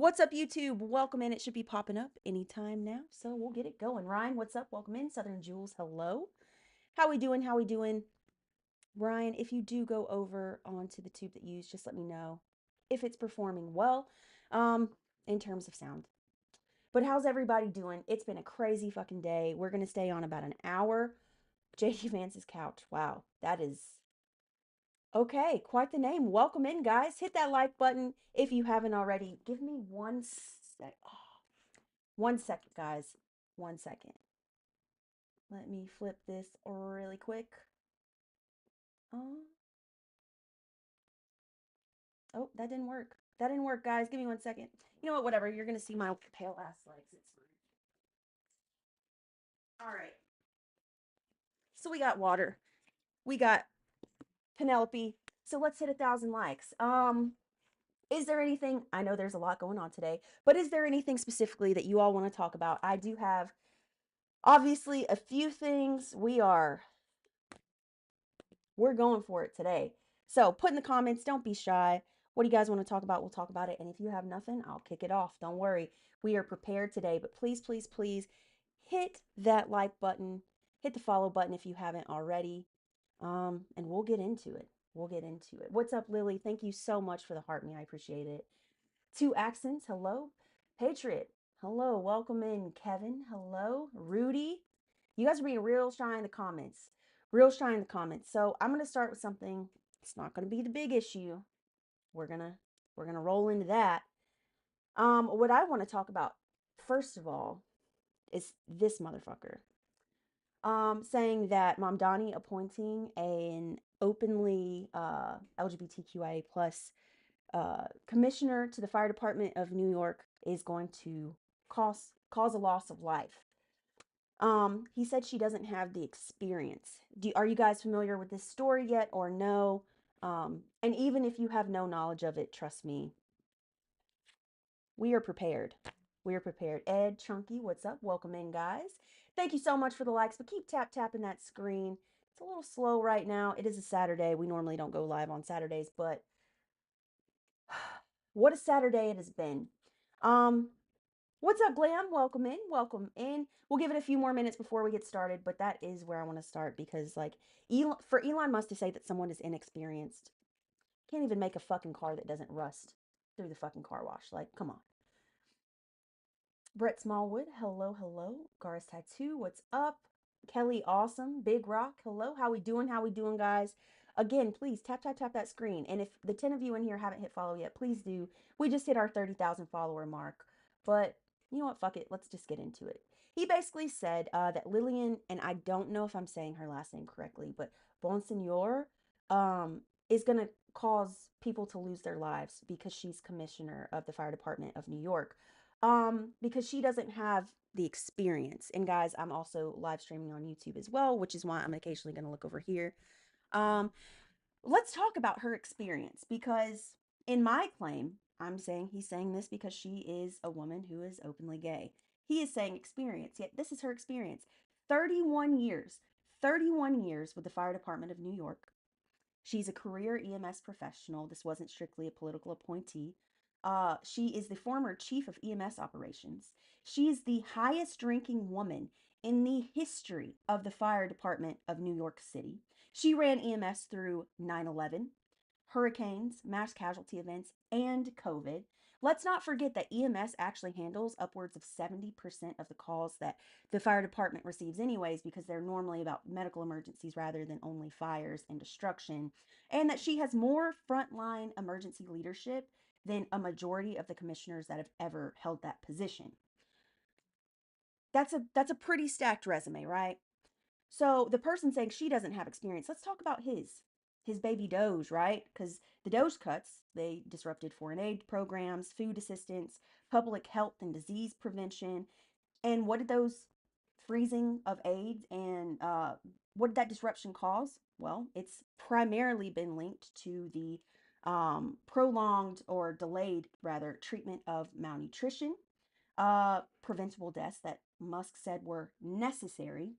What's up, YouTube? Welcome in. It should be popping up anytime now, so we'll get it going. Ryan, what's up? Welcome in. Southern Jules, hello. How we doing? How we doing? Ryan, if you do go over onto the tube that you use, just let me know if it's performing well in terms of sound. But how's everybody doing? It's been a crazy fucking day. We're going to stay on about an hour. JD Vance's couch. Wow, that is okay. Quite the name. Welcome in, guys. Hit that like button if you haven't already. Give me 1 sec. Oh, 1 second, guys. 1 second. Let me flip this really quick. Um, oh, that didn't work. That didn't work, guys. Give me 1 second. You know what? Whatever. You're gonna see my pale ass legs. It's fine. All right. So we got water. We got Penelope. So let's hit 1,000 likes. Is there anything? I know there's a lot going on today, but is there anything specifically that you all want to talk about? I do have obviously a few things. We're going for it today. So put in the comments, don't be shy. What do you guys want to talk about? We'll talk about it. And if you have nothing, I'll kick it off. Don't worry. We are prepared today, but please, please, please hit that like button, hit the follow button if you haven't already. And we'll get into it. We'll get into it. What's up, Lily? Thank you so much for the heart me. I appreciate it. Two accents. Hello. Patriot. Hello. Welcome in, Kevin. Hello. Rudy. You guys are being real shy in the comments. Real shy in the comments. So I'm gonna start with something. It's not gonna be the big issue. We're gonna we're gonna roll into that. What I want to talk about first of all is this motherfucker. Saying that Mamdani appointing an openly LGBTQIA plus commissioner to the fire department of New York is going to cause a loss of life. He said she doesn't have the experience. Are you guys familiar with this story yet or no? And even if you have no knowledge of it, trust me, we are prepared. We are prepared. Ed, Chunky, what's up? Welcome in, guys. Thank you so much for the likes, but keep tapping that screen. It's a little slow right now. It is a Saturday. We normally don't go live on Saturdays, but what a Saturday it has been. Um, what's up, Glam? Welcome in. Welcome in. We'll give it a few more minutes before we get started, but that is where I want to start because, like, for Elon Musk to say that someone is inexperienced, can't even make a fucking car that doesn't rust through the fucking car wash. Like, come on. Brett Smallwood, hello, hello. Gar's Tattoo, what's up? Kelly Awesome, Big Rock, hello. How we doing? How we doing, guys? Again, please tap that screen. And if the 10 of you in here haven't hit follow yet, please do. We just hit our 30,000 follower mark. But you know what? Fuck it. Let's just get into it. He basically said that Lillian, and I don't know if I'm saying her last name correctly, but Bonsignor is going to cause people to lose their lives because she's commissioner of the fire department of New York. Because she doesn't have the experience. And guys, I'm also live streaming on YouTube as well, which is why I'm occasionally going to look over here. Um, let's talk about her experience because in my claim, I'm saying he's saying this because she is a woman who is openly gay. He is saying experience, yet this is her experience. 31 years, 31 years with the fire department of New York. She's a career EMS professional. This wasn't strictly a political appointee. She is the former chief of EMS operations. She is the highest ranking woman in the history of the fire department of New York City. She ran EMS through 9/11, hurricanes, mass casualty events, and COVID. Let's not forget that EMS actually handles upwards of 70% of the calls that the fire department receives, anyways, because they're normally about medical emergencies rather than only fires and destruction. And that she has more frontline emergency leadership than a majority of the commissioners that have ever held that position. That's a pretty stacked resume, right? So the person saying she doesn't have experience, let's talk about his baby Doge, right? Because the Doge cuts, they disrupted foreign aid programs, food assistance, public health and disease prevention. And what did those freezing of aid and what did that disruption cause? Well, it's primarily been linked to the prolonged or delayed, rather, treatment of malnutrition, preventable deaths that Musk said were necessary.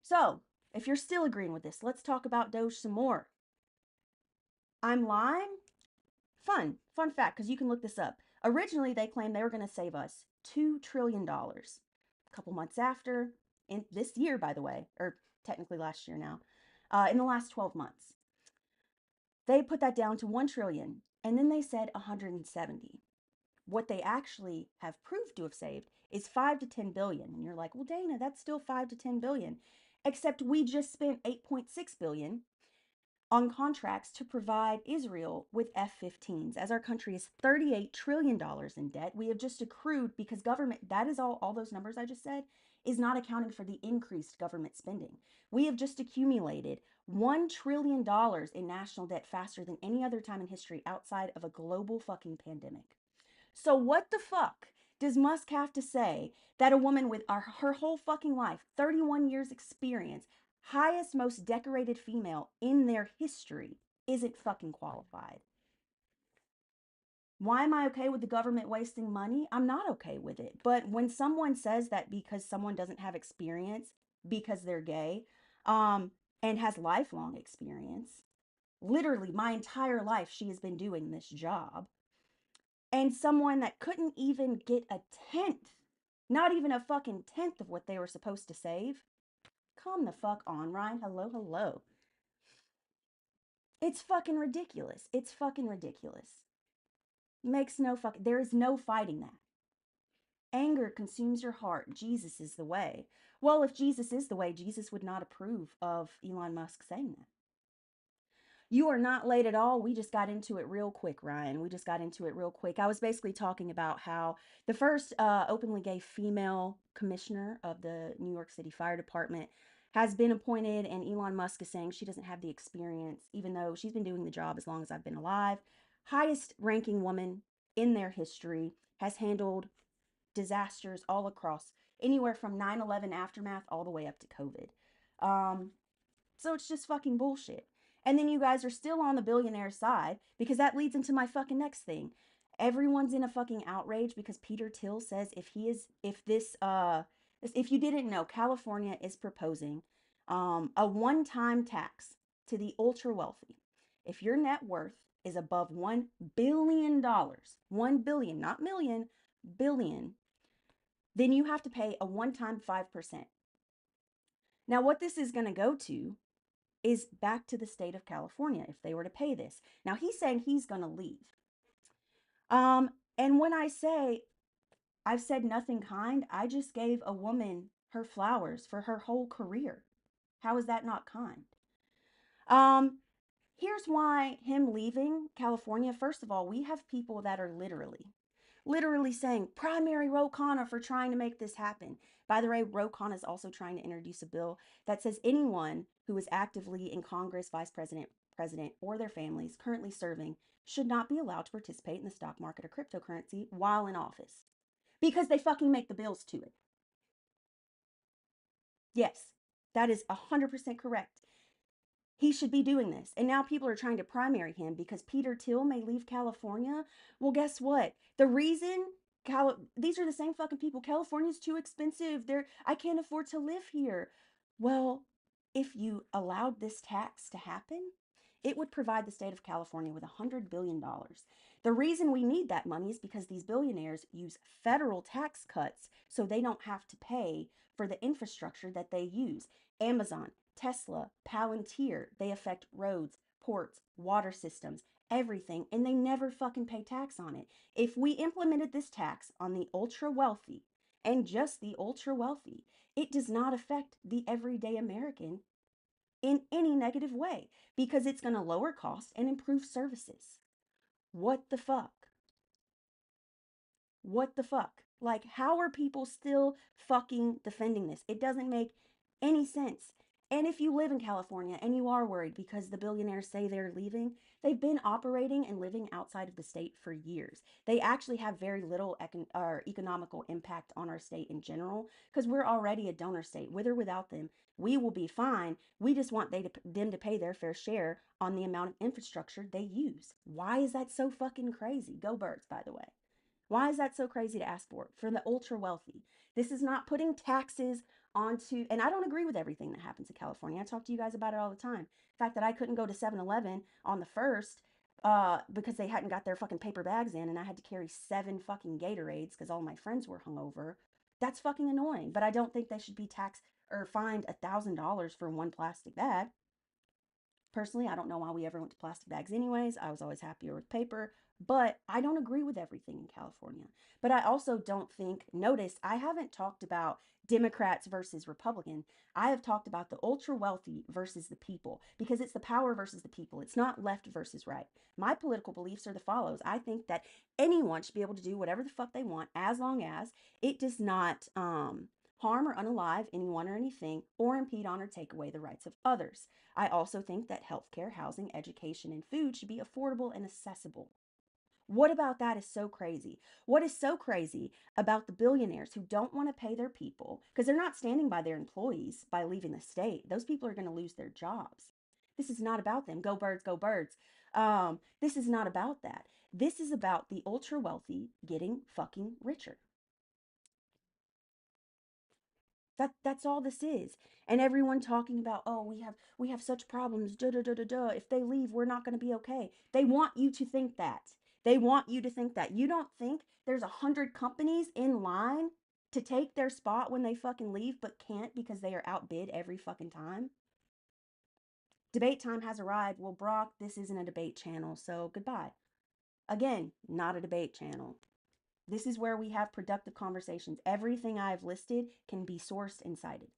So, if you're still agreeing with this, let's talk about Doge some more. I'm lying. Fun fact, because you can look this up. Originally, they claimed they were going to save us $2 trillion. A couple months after, in this year, by the way, or technically last year now, in the last 12 months, they put that down to 1 trillion, and then they said 170. What they actually have proved to have saved is 5 to 10 billion. And you're like, well, Dana, that's still 5 to 10 billion. Except we just spent 8.6 billion on contracts to provide Israel with F-15s. As our country is $38 trillion in debt, we have just accrued, because government, that is all those numbers I just said, is not accounting for the increased government spending. We have just accumulated $1 trillion in national debt faster than any other time in history outside of a global fucking pandemic. So what the fuck does Musk have to say that a woman with her whole fucking life, 31 years experience, highest, most decorated female in their history, isn't fucking qualified? Why am I okay with the government wasting money? I'm not okay with it. But when someone says that because someone doesn't have experience because they're gay, and has lifelong experience, literally my entire life she has been doing this job, and someone that couldn't even get a tenth, not even a fucking tenth of what they were supposed to save. Come the fuck on, Ryan. Hello, hello. It's fucking ridiculous. It's fucking ridiculous. Makes no fuck. There is no fighting that. Anger consumes your heart. Jesus is the way. Well, if Jesus is the way, Jesus would not approve of Elon Musk saying that. You are not late at all. We just got into it real quick, Ryan. We just got into it real quick. I was basically talking about how the first openly gay female commissioner of the New York City Fire Department has been appointed, and Elon Musk is saying she doesn't have the experience, even though she's been doing the job as long as I've been alive. Highest ranking woman in their history, has handled disasters all across, anywhere from 9/11 aftermath all the way up to COVID. So it's just fucking bullshit. And then you guys are still on the billionaire side, because that leads into my fucking next thing. Everyone's in a fucking outrage because Peter Thiel says if you didn't know, California is proposing a one-time tax to the ultra wealthy. If your net worth is above $1 billion, 1 billion, not million, billion, then you have to pay a one-time 5%. Now, what this is going to go to is back to the state of California if they were to pay this. Now, he's saying he's going to leave. And when I say I've said nothing kind, I just gave a woman her flowers for her whole career. How is that not kind? Here's why him leaving California. First of all, we have people that are literally saying primary Ro Khanna for trying to make this happen. By the way, Ro Khanna is also trying to introduce a bill that says anyone who is actively in Congress, vice president, president, or their families currently serving should not be allowed to participate in the stock market or cryptocurrency while in office, because they fucking make the bills to it. Yes, that is 100% correct. He should be doing this. And now people are trying to primary him because Peter Thiel may leave California. Well, guess what? The reason these are the same fucking people. California's too expensive. I can't afford to live here. Well, if you allowed this tax to happen, it would provide the state of California with $100 billion. The reason we need that money is because these billionaires use federal tax cuts so they don't have to pay for the infrastructure that they use. Amazon, Tesla, Palantir, they affect roads, ports, water systems, everything, and they never fucking pay tax on it. If we implemented this tax on the ultra wealthy, and just the ultra wealthy, it does not affect the everyday American in any negative way, because it's going to lower costs and improve services. What the fuck? What the fuck? Like, how are people still fucking defending this? It doesn't make any sense. And if you live in California and you are worried because the billionaires say they're leaving, they've been operating and living outside of the state for years. They actually have very little economical impact on our state in general, because we're already a donor state. With or without them, we will be fine. We just want them to pay their fair share on the amount of infrastructure they use. Why is that so fucking crazy? Go Birds, by the way. Why is that so crazy to ask for the ultra wealthy? This is not putting taxes onto, and I don't agree with everything that happens in California. I talk to you guys about it all the time. The fact that I couldn't go to 7-Eleven on the 1st because they hadn't got their fucking paper bags in and I had to carry 7 fucking Gatorades because all my friends were hungover. That's fucking annoying. But I don't think they should be taxed or fined $1,000 for one plastic bag. Personally, I don't know why we ever went to plastic bags anyways. I was always happier with paper, but I don't agree with everything in California. But I also don't think, notice, I haven't talked about Democrats versus Republican. I have talked about the ultra wealthy versus the people because it's the power versus the people. It's not left versus right. My political beliefs are the follows. I think that anyone should be able to do whatever the fuck they want as long as it does not harm or unalive anyone or anything or impede on or take away the rights of others. I also think that healthcare, housing, education, and food should be affordable and accessible. What about that is so crazy? What is so crazy about the billionaires who don't want to pay their people because they're not standing by their employees by leaving the state? Those people are going to lose their jobs. This is not about them. Go birds, go birds. This is not about that. This is about the ultra wealthy getting fucking richer. That's all this is. And everyone talking about, oh, we have such problems, da da da da da. If they leave, we're not going to be okay. They want you to think that. They want you to think that. You don't think there's 100 companies in line to take their spot when they fucking leave, but can't because they are outbid every fucking time? Debate time has arrived. Well, Brock, this isn't a debate channel, so goodbye. Again, not a debate channel. This is where we have productive conversations. Everything I've listed can be sourced and cited.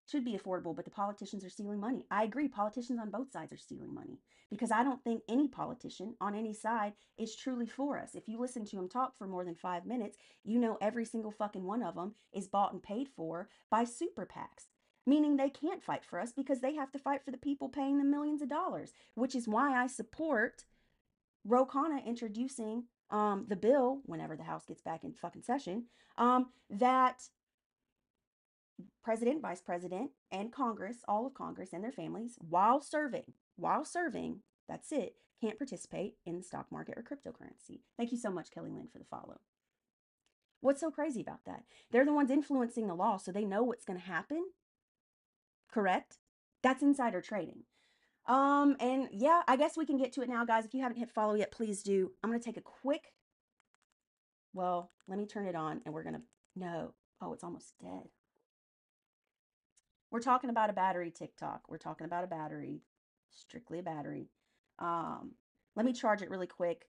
Should be affordable, but the politicians are stealing money. I agree, politicians on both sides are stealing money because I don't think any politician on any side is truly for us. If you listen to them talk for more than 5 minutes, you know every single fucking one of them is bought and paid for by super PACs. Meaning they can't fight for us because they have to fight for the people paying them millions of dollars, which is why I support Ro Khanna introducing the bill whenever the House gets back in fucking session, that president, vice president, and Congress, all of Congress and their families, while serving, that's it, can't participate in the stock market or cryptocurrency. Thank you so much, Kelly Lynn, for the follow. What's so crazy about that? They're the ones influencing the law, so they know what's going to happen, correct? That's insider trading. And yeah, I guess we can get to it now, guys. If you haven't hit follow yet, please do. I'm going to take a quick, well, let me turn it on and we're going to, no, oh, it's almost dead. We're talking about a battery TikTok. We're talking about a battery, strictly a battery. Let me charge it really quick.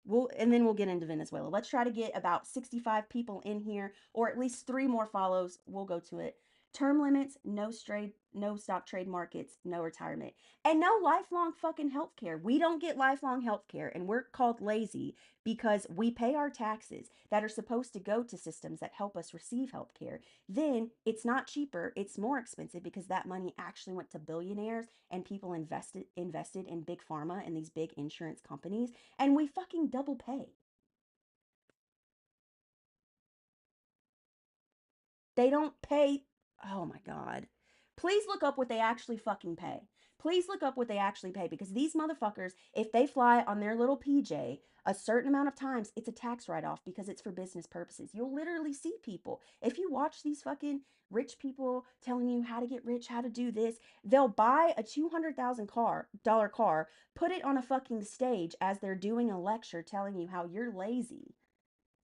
And then we'll get into Venezuela. Let's try to get about 65 people in here, or at least 3 more follows. We'll go to it. Term limits, no stock trade markets, no retirement, and no lifelong fucking healthcare. We don't get lifelong healthcare, and we're called lazy because we pay our taxes that are supposed to go to systems that help us receive healthcare. Then it's not cheaper, it's more expensive because that money actually went to billionaires and people invested in big pharma and these big insurance companies, and we fucking double pay. They don't pay. Oh my God. Please look up what they actually fucking pay. Please look up what they actually pay because these motherfuckers, if they fly on their little PJ a certain amount of times, it's a tax write off because it's for business purposes. You'll literally see people. If you watch these fucking rich people telling you how to get rich, how to do this, they'll buy a $200,000 car, put it on a fucking stage as they're doing a lecture telling you how you're lazy,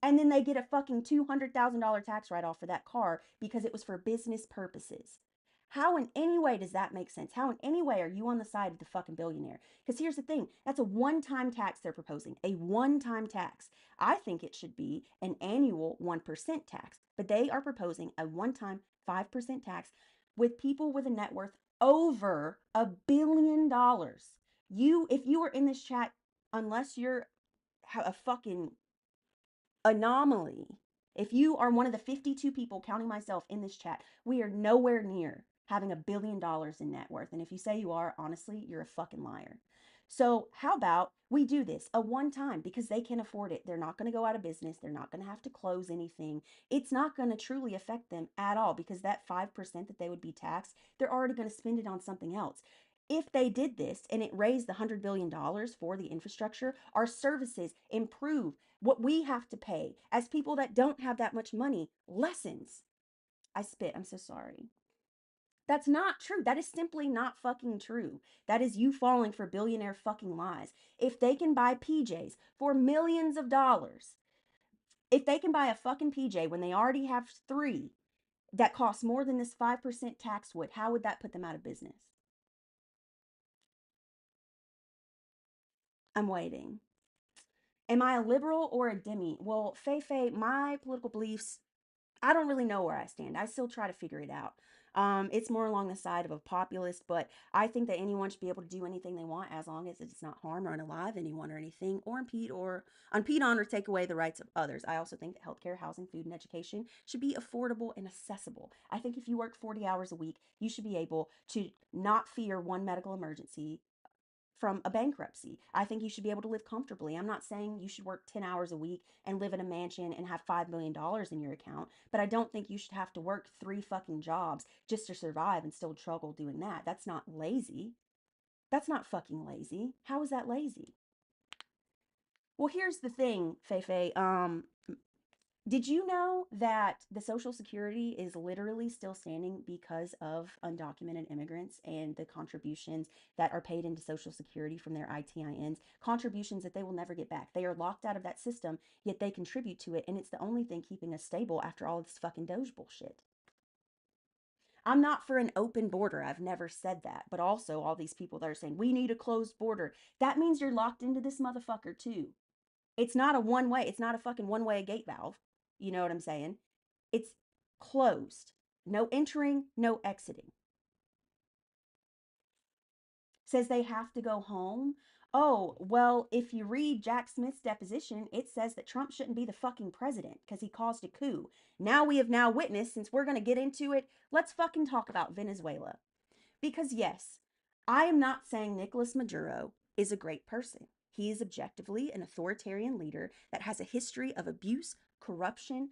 and then they get a fucking $200,000 tax write off for that car because it was for business purposes. How in any way does that make sense? How in any way are you on the side of the fucking billionaire? Because here's the thing, that's a one time tax they're proposing, a one time tax. I think it should be an annual 1% tax, but they are proposing a one time 5% tax with people with a net worth over $1 billion. If you are in this chat, unless you're a fucking anomaly. If you are one of the 52 people, counting myself, in this chat, we are nowhere near having $1 billion in net worth. And if you say you are, honestly, you're a fucking liar. So how about we do this a one time because they can afford it. They're not going to go out of business. They're not going to have to close anything. It's not going to truly affect them at all because that 5% that they would be taxed, they're already going to spend it on something else. If they did this and it raised the $100 billion for the infrastructure, our services improve. What we have to pay as people that don't have that much money lessens. I spit. I'm so sorry. That's not true. That is simply not fucking true. That is you falling for billionaire fucking lies. If they can buy PJs for millions of dollars, if they can buy a fucking PJ when they already have three that cost more than this 5% tax would, how would that put them out of business? I'm waiting. Am I a liberal or a demi? Well, Feifei, my political beliefs, I don't really know where I stand. I still try to figure it out. It's more along the side of a populist, but I think that anyone should be able to do anything they want as long as it does not harm or unalive anyone or anything, or impede on or take away the rights of others. I also think that healthcare, housing, food, and education should be affordable and accessible. I think if you work 40 hours a week, you should be able to not fear one medical emergency from a bankruptcy. I think you should be able to live comfortably. I'm not saying you should work 10 hours a week and live in a mansion and have $5 million in your account, but I don't think you should have to work three fucking jobs just to survive and still struggle doing that. That's not lazy. That's not fucking lazy. How is that lazy? Well, here's the thing, Feifei. Did you know that the Social Security is literally still standing because of undocumented immigrants and the contributions that are paid into Social Security from their ITINs? Contributions that they will never get back. They are locked out of that system, yet they contribute to it, and it's the only thing keeping us stable after all this fucking Doge bullshit. I'm not for an open border. I've never said that. But also, all these people that are saying we need a closed border, that means you're locked into this motherfucker too. It's not a one way. It's not a fucking one way gate valve. You know what I'm saying? It's closed. No entering, no exiting. Says they have to go home. Oh, well, if you read Jack Smith's deposition, it says that Trump shouldn't be the fucking president because he caused a coup. Now we have now witnessed, since we're going to get into it, let's fucking talk about Venezuela. Because, yes, I am not saying Nicolas Maduro is a great person. He is objectively an authoritarian leader that has a history of abuse, corruption,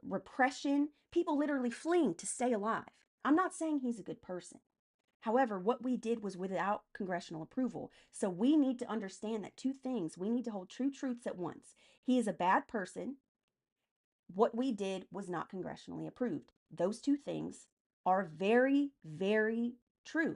repression, people literally fleeing to stay alive. I'm not saying he's a good person. However, what we did was without congressional approval. So we need to understand that two things, we need to hold two truths at once. He is a bad person. What we did was not congressionally approved. Those two things are very, very true.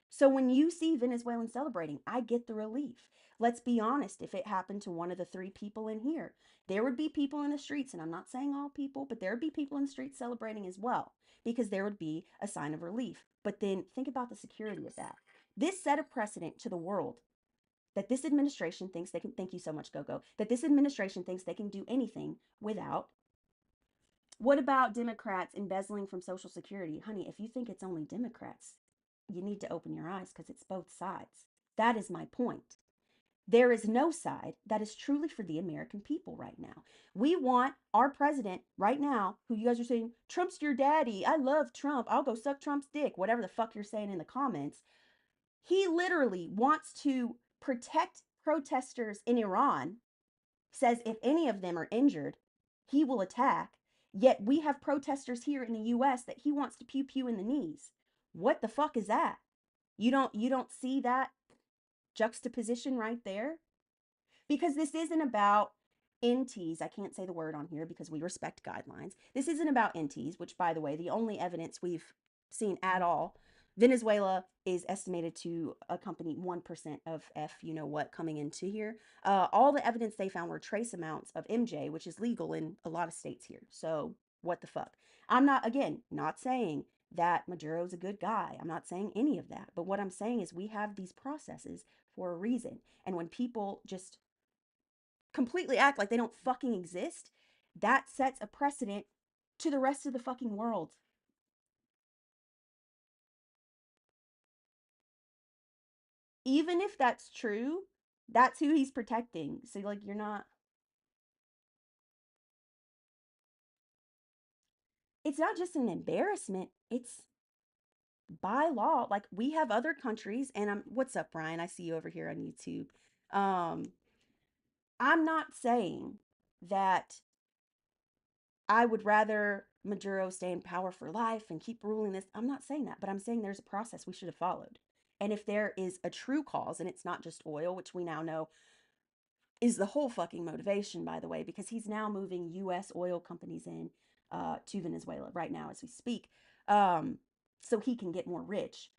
So when you see Venezuelans celebrating, I get the relief. Let's be honest, if it happened to one of the three people in here, there would be people in the streets, and I'm not saying all people, but there would be people in the streets celebrating as well, because there would be a sign of relief. But then think about the security of that. This set a precedent to the world that this administration thinks they can, thank you so much, Gogo, that this administration thinks they can do anything without. What about Democrats embezzling from Social Security? Honey, if you think it's only Democrats, you need to open your eyes because it's both sides. That is my point. There is no side that is truly for the American people right now. We want our president right now, who you guys are saying, Trump's your daddy. I love Trump. I'll go suck Trump's dick, whatever the fuck you're saying in the comments. He literally wants to protect protesters in Iran, says if any of them are injured, he will attack. Yet we have protesters here in the US that he wants to pew pew in the knees. What the fuck is that? You don't see that juxtaposition right there? Because this isn't about NTs. I can't say the word on here because we respect guidelines. This isn't about NTs, which, by the way, the only evidence we've seen at all. Venezuela is estimated to accompany 1% of F, you know what, coming into here. All the evidence they found were trace amounts of MJ, which is legal in a lot of states here. So, what the fuck? I'm not, again, not saying that Maduro's a good guy. I'm not saying any of that. But what I'm saying is we have these processes for a reason. And when people just completely act like they don't fucking exist, that sets a precedent to the rest of the fucking world. Even if that's true, that's who he's protecting. So, like, you're not, it's not just an embarrassment, it's by law. Like, we have other countries, and what's up, Brian? I see you over here on YouTube. Um, I'm not saying that I would rather Maduro stay in power for life and keep ruling this. I'm not saying that, but I'm saying there's a process we should have followed. And if there is a true cause, and it's not just oil, which we now know is the whole fucking motivation, by the way, because he's now moving U.S. oil companies in to Venezuela right now as we speak. um, so he can get more rich.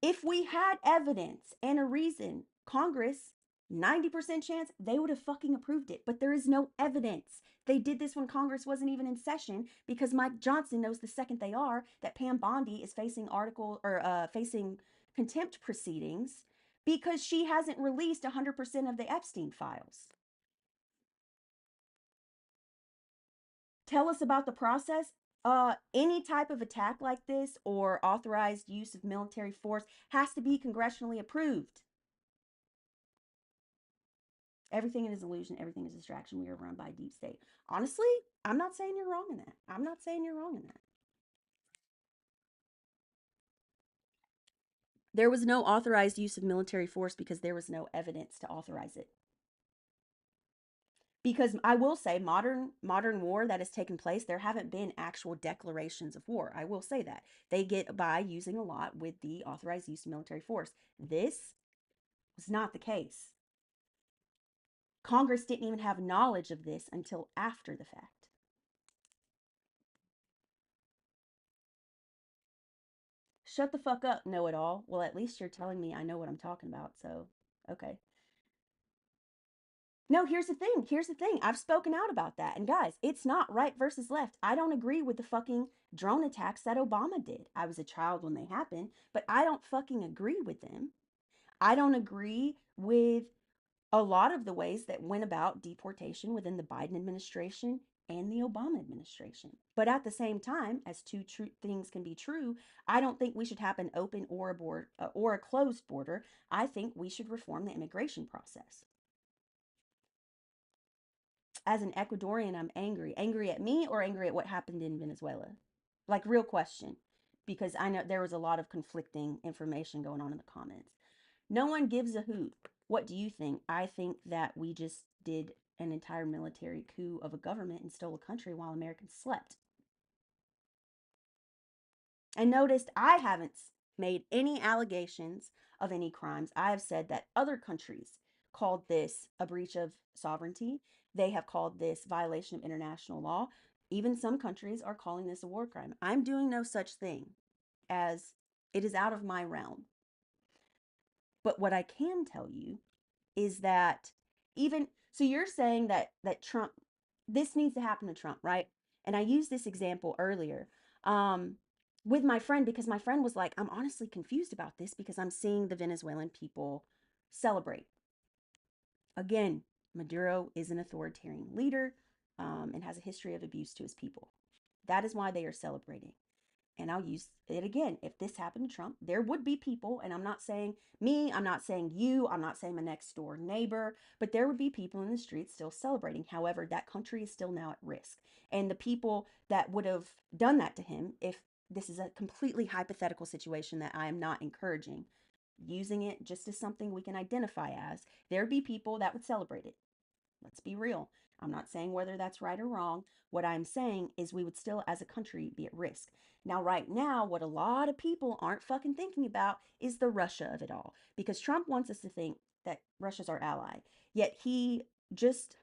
If we had evidence and a reason, Congress, 90% chance they would have fucking approved it. But there is no evidence. They did this when Congress wasn't even in session because Mike Johnson knows the second they are that Pam Bondi is facing facing contempt proceedings because she hasn't released 100% of the Epstein files. Tell us about the process. Any type of attack like this or authorized use of military force has to be congressionally approved. Everything is illusion. Everything is distraction. We are run by deep state. Honestly, I'm not saying you're wrong in that. I'm not saying you're wrong in that. There was no authorized use of military force because there was no evidence to authorize it. Because I will say modern war that has taken place, there haven't been actual declarations of war. I will say that. They get by using a lot with the authorized use of military force. This was not the case. Congress didn't even have knowledge of this until after the fact. Shut the fuck up, know it all. Well, at least you're telling me I know what I'm talking about, so okay. No, here's the thing. Here's the thing. I've spoken out about that. And guys, it's not right versus left. I don't agree with the fucking drone attacks that Obama did. I was a child when they happened, but I don't fucking agree with them. I don't agree with a lot of the ways that went about deportation within the Biden administration and the Obama administration. But at the same time, as two true things can be true, I don't think we should have an open or a closed border. I think we should reform the immigration process. As an Ecuadorian, I'm angry. Angry at me or angry at what happened in Venezuela? Like, real question. Because I know there was a lot of conflicting information going on in the comments. No one gives a hoot. What do you think? I think that we just did an entire military coup of a government and stole a country while Americans slept. And noticed I haven't made any allegations of any crimes. I have said that other countries called this a breach of sovereignty. They have called this violation of international law. Even some countries are calling this a war crime. I'm doing no such thing, as it is out of my realm. But what I can tell you is that even so you're saying that Trump, this needs to happen to Trump, right? And I used this example earlier with my friend because my friend was like, I'm honestly confused about this because I'm seeing the Venezuelan people celebrate. Again, Maduro is an authoritarian leader and has a history of abuse to his people. That is why they are celebrating. And I'll use it again. If this happened to Trump, there would be people, and I'm not saying me, I'm not saying you, I'm not saying my next door neighbor, but there would be people in the streets still celebrating. However, that country is still now at risk. And the people that would have done that to him, if this is a completely hypothetical situation that I am not encouraging, using it just as something we can identify as, there'd be people that would celebrate it. Let's be real. I'm not saying whether that's right or wrong. What I'm saying is we would still, as a country, be at risk. Now, right now, what a lot of people aren't fucking thinking about is the Russia of it all. Because Trump wants us to think that Russia's our ally. Yet he just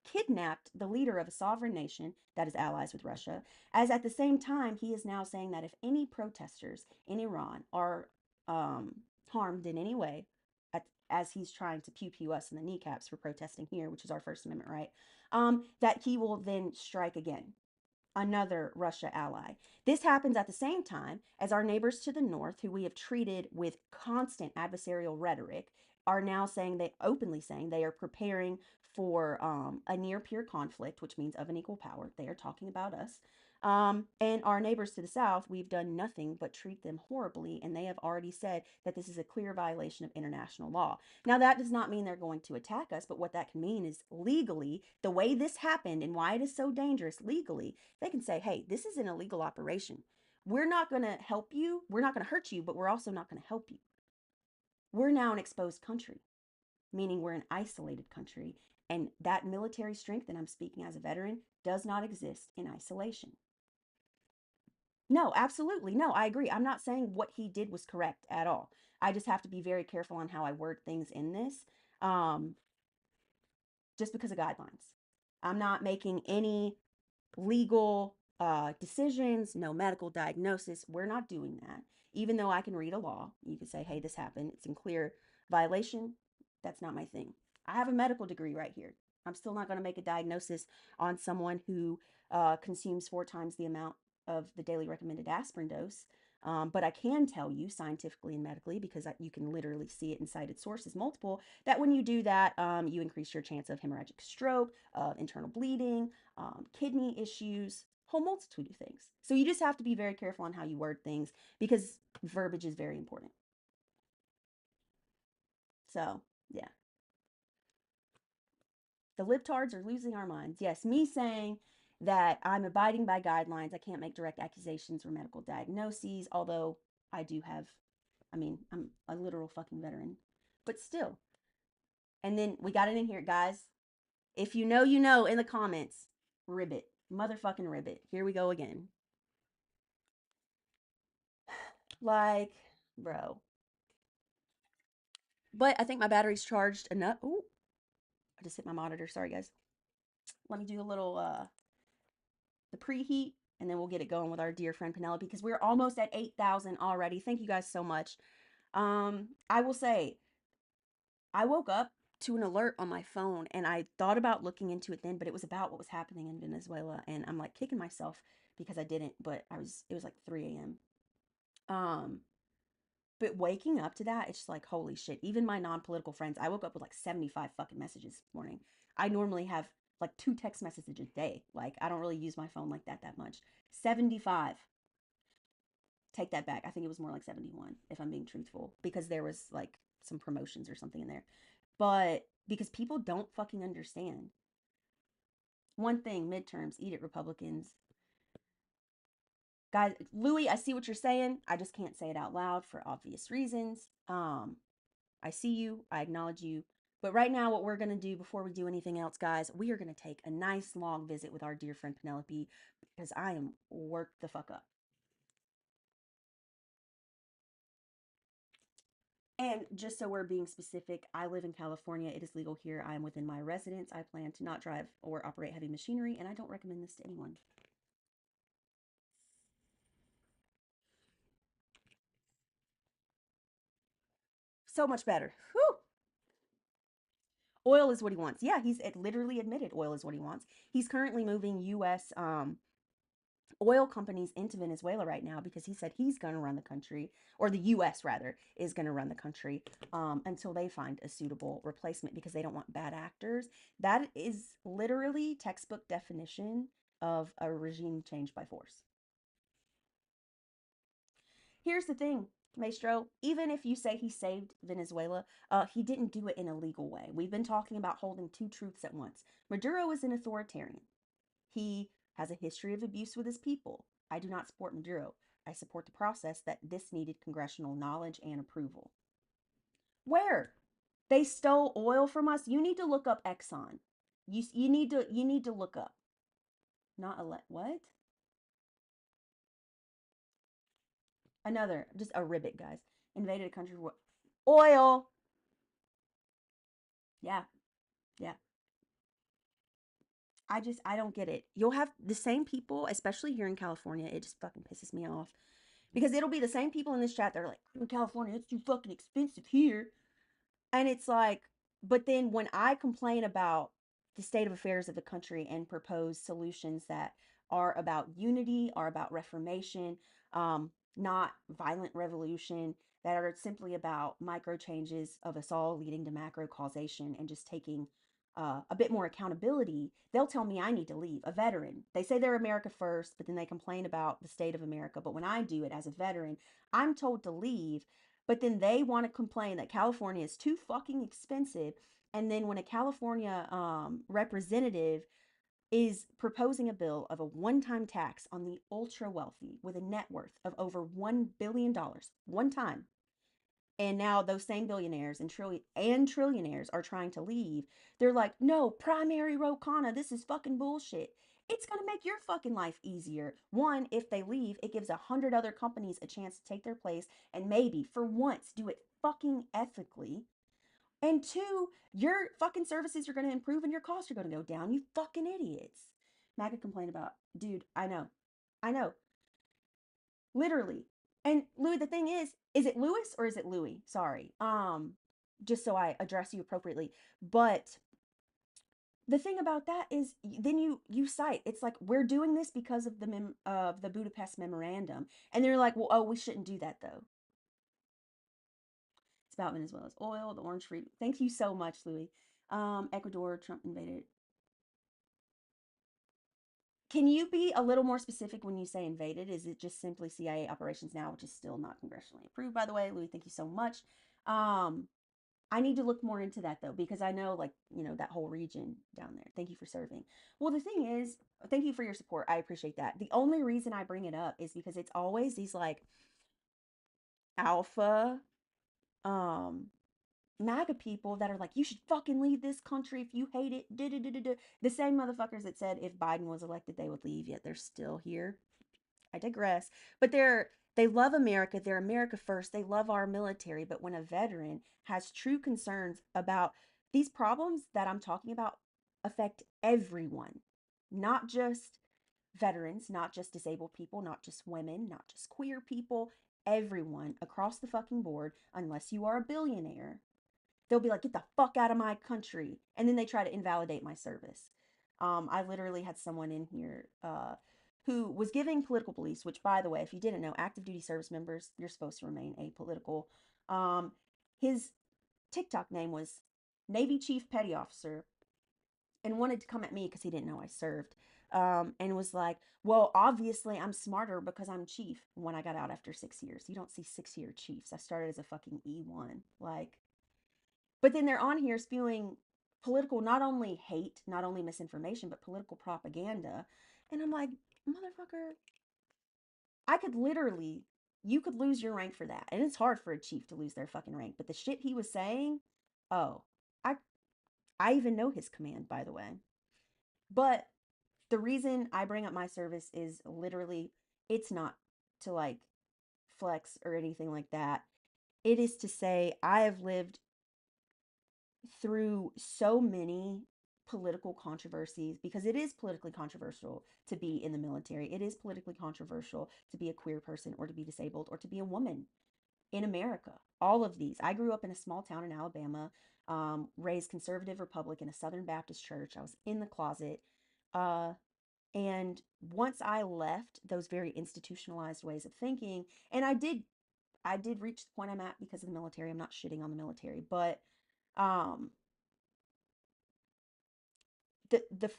kidnapped the leader of a sovereign nation that is allies with Russia, as at the same time, he is now saying that if any protesters in Iran are harmed in any way, as he's trying to pew pew us in the kneecaps for protesting here, which is our First Amendment right, that he will then strike again, another Russia ally. This happens at the same time as our neighbors to the north, who we have treated with constant adversarial rhetoric, are now saying they openly saying they are preparing for a near peer conflict, which means of an equal power. They are talking about us. And our neighbors to the south, we've done nothing but treat them horribly, and they have already said that this is a clear violation of international law. Now, that does not mean they're going to attack us, but what that can mean is legally, the way this happened and why it is so dangerous legally, they can say, hey, this is an illegal operation. We're not going to help you. We're not going to hurt you, but we're also not going to help you. We're now an exposed country, meaning we're an isolated country. And that military strength, and I'm speaking as a veteran, does not exist in isolation. No, absolutely. No, I agree. I'm not saying what he did was correct at all. I just have to be very careful on how I word things in this, um, just because of guidelines. I'm not making any legal decisions, no medical diagnosis. We're not doing that. Even though I can read a law, you could say, hey, this happened. It's in clear violation. That's not my thing. I have a medical degree right here. I'm still not going to make a diagnosis on someone who consumes 4 times the amount of the daily recommended aspirin dose. But I can tell you scientifically and medically, because you can literally see it in cited sources multiple, that when you do that, you increase your chance of hemorrhagic stroke, of internal bleeding, kidney issues, whole multitude of things. So you just have to be very careful on how you word things because verbiage is very important. So, yeah. The libtards are losing our minds. Yes, me saying that I'm abiding by guidelines. I can't make direct accusations or medical diagnoses, although I do have, I mean, I'm a literal fucking veteran. But still. And then we got it in here, guys. If you know, you know in the comments. Ribbit. Motherfucking ribbit. Here we go again. Like, bro. But I think my battery's charged enough. Ooh, I just hit my monitor. Sorry, guys. Let me do a little the preheat, and then we'll get it going with our dear friend Penelope because we're almost at 8,000 already. Thank you guys so much. I will say, I woke up to an alert on my phone, and I thought about looking into it then, but it was about what was happening in Venezuela, and I'm like kicking myself because I didn't. But it was like 3 a.m. Um, But waking up to that, it's just like, holy shit. Even my non-political friends, I woke up with like 75 fucking messages this morning. I normally have like 2 text messages a day. Like, I don't really use my phone like that much. 75. Take that back. I think it was more like 71, if I'm being truthful, because there was like some promotions or something in there. But because people don't fucking understand. One thing, midterms, eat it, Republicans. Guys, Louis, I see what you're saying. I just can't say it out loud for obvious reasons. I see you, I acknowledge you. But right now, what we're going to do before we do anything else, guys, we are going to take a nice long visit with our dear friend Penelope because I am worked the fuck up. And just so we're being specific, I live in California. It is legal here. I am within my residence. I plan to not drive or operate heavy machinery, and I don't recommend this to anyone. So much better. Whew. Oil is what he wants. Yeah, he's literally admitted oil is what he wants. He's currently moving U.S. Oil companies into Venezuela right now because he said he's going to run the country, or the U.S. rather, is going to run the country until they find a suitable replacement because they don't want bad actors. That is literally textbook definition of a regime change by force. Here's the thing, Maestro. Even if you say he saved Venezuela, he didn't do it in a legal way. We've been talking about holding 2 truths at once. Maduro is an authoritarian. He has a history of abuse with his people. I do not support Maduro. I support the process that this needed congressional knowledge and approval. Where? They stole oil from us? You need to look up Exxon. You need to look up. Not what? Another, just a ribbit, guys. Invaded a country for oil. Yeah, yeah. I don't get it. You'll have the same people, especially here in California. It just fucking pisses me off because it'll be the same people in this chat that are like, in California, it's too fucking expensive here. And it's like, but then when I complain about the state of affairs of the country and propose solutions that are about unity, are about reformation, not violent revolution, that are simply about micro changes of us all leading to macro causation and just taking a bit more accountability, they'll tell me I need to leave. A veteran. They say they're America first, but then they complain about the state of America. But when I do it as a veteran, I'm told to leave, but then they want to complain that California is too fucking expensive. And then when a California representative is proposing a bill of a one-time tax on the ultra wealthy with a net worth of over $1 billion, one time, and now those same billionaires and trillionaires are trying to leave, they're like, no, primary Ro Khanna, this is fucking bullshit. It's going to make your fucking life easier. One, if they leave, it gives 100 other companies a chance to take their place and maybe, for once, do it fucking ethically. And two, your fucking services are going to improve and your costs are going to go down, you fucking idiots. MAGA complain about, dude, I know. I know, literally. And Louis, the thing is it Louis or is it Louis? Sorry. Just so I address you appropriately. But the thing about that is then you cite it's like we're doing this because of the Budapest memorandum, and they're like, well, oh, we shouldn't do that though. It's about Venezuela's oil, the orange free. Thank you so much, Louis. Ecuador, Trump invaded. Can you be a little more specific when you say invaded? Is it just simply CIA operations now, which is still not congressionally approved, by the way? Louis, thank you so much. Um, I need to look more into that though, because I know, like, that whole region down there. Thank you for serving. Well, the thing is, thank you for your support. I appreciate that. The only reason I bring it up is because it's always these like alpha, um, MAGA people that are like, you should fucking leave this country if you hate it. The same motherfuckers that said if Biden was elected, they would leave, yet they're still here. I digress. But they love America. They're America first. They love our military. But when a veteran has true concerns about these problems that I'm talking about affect everyone, not just veterans, not just disabled people, not just women, not just queer people, everyone across the fucking board, unless you are a billionaire, they'll be like, get the fuck out of my country. And then they try to invalidate my service. I literally had someone in here who was giving political beliefs, which, by the way, if you didn't know, active duty service members, you're supposed to remain apolitical. His TikTok name was Navy Chief Petty Officer and wanted to come at me because he didn't know I served. And was like, well, obviously I'm smarter because I'm chief when I got out after 6 years. You don't see 6 year chiefs. I started as a fucking E1. Like, but then they're on here spewing political, not only hate, not only misinformation, but political propaganda. And I'm like, motherfucker, I could literally, you could lose your rank for that. And it's hard for a chief to lose their fucking rank. But the shit he was saying, oh, I I even know his command, by the way. But the reason I bring up my service is literally, it's not to like flex or anything like that. It is to say I have lived through so many political controversies because it is politically controversial to be in the military. It is politically controversial to be a queer person or to be disabled or to be a woman in America. All of these. I grew up in a small town in Alabama, raised conservative Republican, a Southern Baptist church. I was in the closet. Uh, and once I left those very institutionalized ways of thinking, and I did reach the point I'm at because of the military. I'm not shitting on the military, but um, the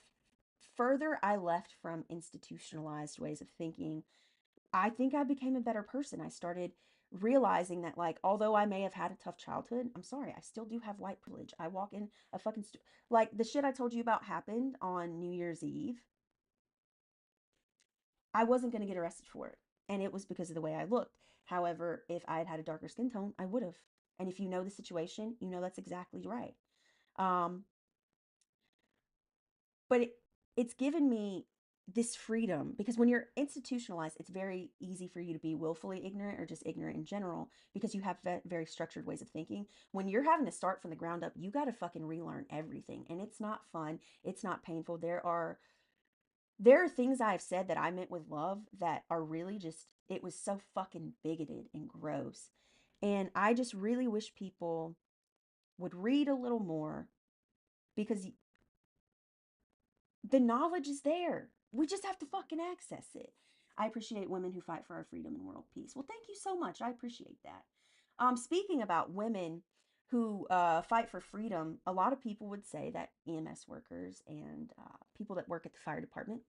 further I left from institutionalized ways of thinking, I think I became a better person. I started realizing that, like, although I may have had a tough childhood, I'm sorry, I still do have white privilege. I walk in a fucking like the shit I told you about happened on New Year's Eve. I wasn't going to get arrested for it, and it was because of the way I looked. However, if I had had a darker skin tone, I would have. And if you know the situation, you know that's exactly right. Um, but it's given me this freedom because when you're institutionalized, it's very easy for you to be willfully ignorant or just ignorant in general because you have very structured ways of thinking. When you're having to start from the ground up, you got to fucking relearn everything, and it's not fun. It's not painful. There are things I've said that I meant with love that are really just, it was so fucking bigoted and gross. And I just really wish people would read a little more because the knowledge is there. We just have to fucking access it. I appreciate women who fight for our freedom and world peace. Well, thank you so much. I appreciate that. Speaking about women who fight for freedom, a lot of people would say that EMS workers and people that work at the fire department,